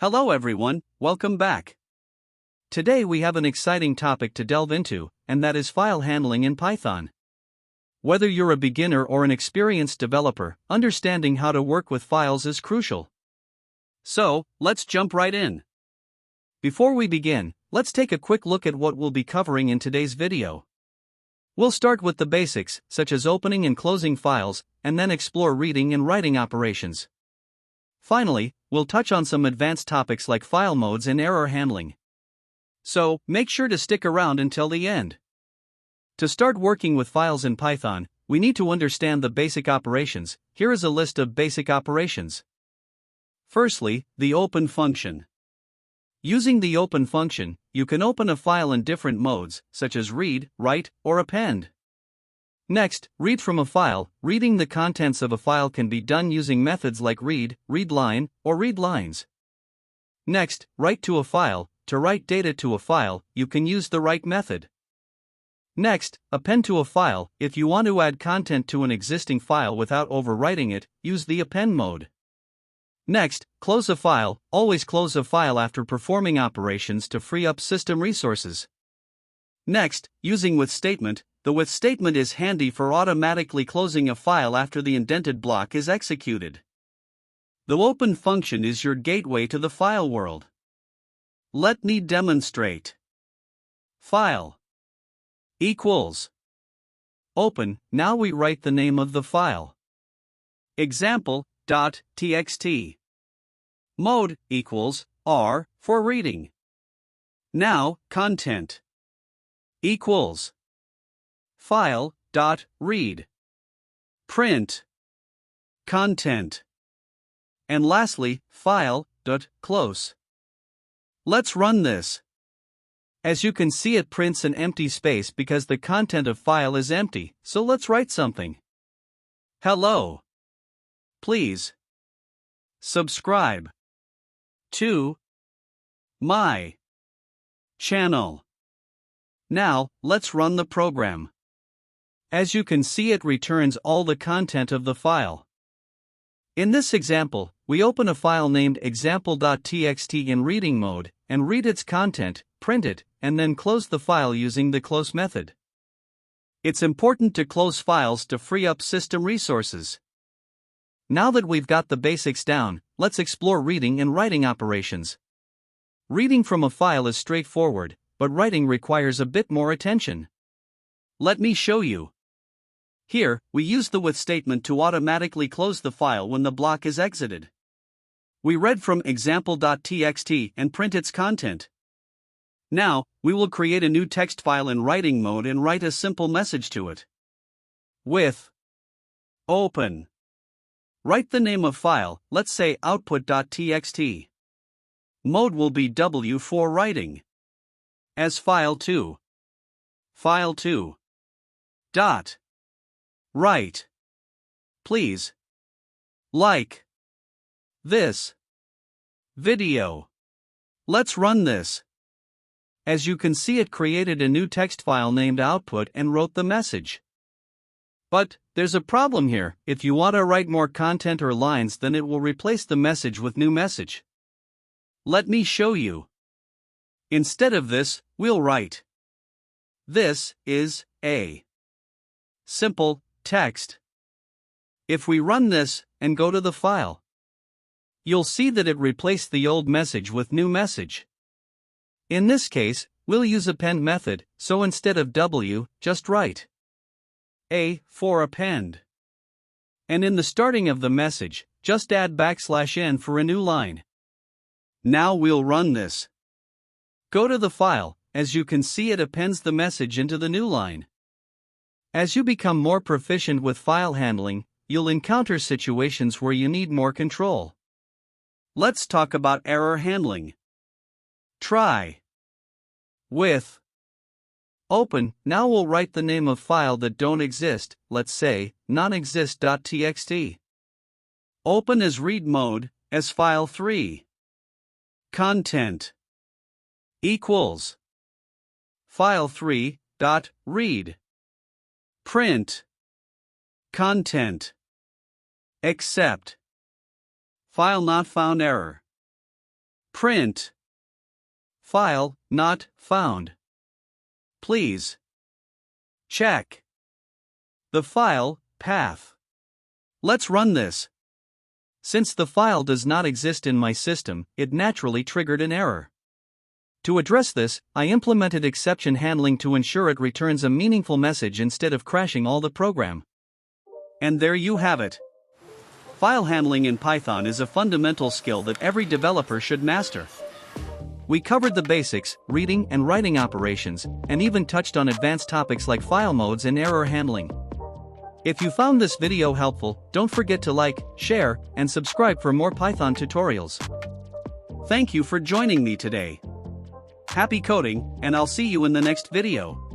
Hello everyone, welcome back. Today we have an exciting topic to delve into, and that is file handling in Python. Whether you're a beginner or an experienced developer, understanding how to work with files is crucial. So, let's jump right in. Before we begin, let's take a quick look at what we'll be covering in today's video. We'll start with the basics, such as opening and closing files, and then explore reading and writing operations. Finally, we'll touch on some advanced topics like file modes and error handling. So, make sure to stick around until the end. To start working with files in Python, we need to understand the basic operations. Here is a list of basic operations. Firstly, the open function. Using the open function, you can open a file in different modes, such as read, write, or append. Next, read from a file. Reading the contents of a file can be done using methods like read, readline, or readlines. Next, write to a file. To write data to a file, you can use the write method. Next, append to a file. If you want to add content to an existing file without overwriting it, use the append mode. Next, close a file. Always close a file after performing operations to free up system resources. Next, using with statement. The with statement is handy for automatically closing a file after the indented block is executed. The open function is your gateway to the file world. Let me demonstrate. File equals open. Now we write the name of the file. Example.txt. Mode equals R for reading. Now, content equals file.read. Print content. And lastly, file.close. Let's run this. As you can see, it prints an empty space because the content of file is empty, so let's write something. Hello. Please subscribe to my channel. Now, let's run the program. As you can see, it returns all the content of the file. In this example, we open a file named example.txt in reading mode, and read its content, print it, and then close the file using the close method. It's important to close files to free up system resources. Now that we've got the basics down, let's explore reading and writing operations. Reading from a file is straightforward, but writing requires a bit more attention. Let me show you. Here, we use the with statement to automatically close the file when the block is exited. We read from example.txt and print its content. Now, we will create a new text file in writing mode and write a simple message to it. With open. Write the name of file, let's say output.txt. Mode will be W for writing. As file2. File2. Dot. Write. Please like this video. Let's run this. As you can see, it created a new text file named output and wrote the message. But there's a problem here. If you want to write more content or lines, then it will replace the message with new message. Let me show you. Instead of this, we'll write. This is a simple text. If we run this and go to the file, you'll see that it replaced the old message with new message. In this case, we'll use append method, so instead of W, just write A for append. And in the starting of the message, just add \n for a new line. Now we'll run this. Go to the file. As you can see, it appends the message into the new line. As you become more proficient with file handling, you'll encounter situations where you need more control. Let's talk about error handling. Try with open. Now we'll write the name of file that don't exist, let's say nonexist.txt. Open as read mode, as file3. Content equals file3.read. Print content except file not found error. Print. File not found. Please check the file path. Let's run this. Since the file does not exist in my system, it naturally triggered an error. To address this, I implemented exception handling to ensure it returns a meaningful message instead of crashing all the program. And there you have it. File handling in Python is a fundamental skill that every developer should master. We covered the basics, reading and writing operations, and even touched on advanced topics like file modes and error handling. If you found this video helpful, don't forget to like, share, and subscribe for more Python tutorials. Thank you for joining me today. Happy coding, and I'll see you in the next video.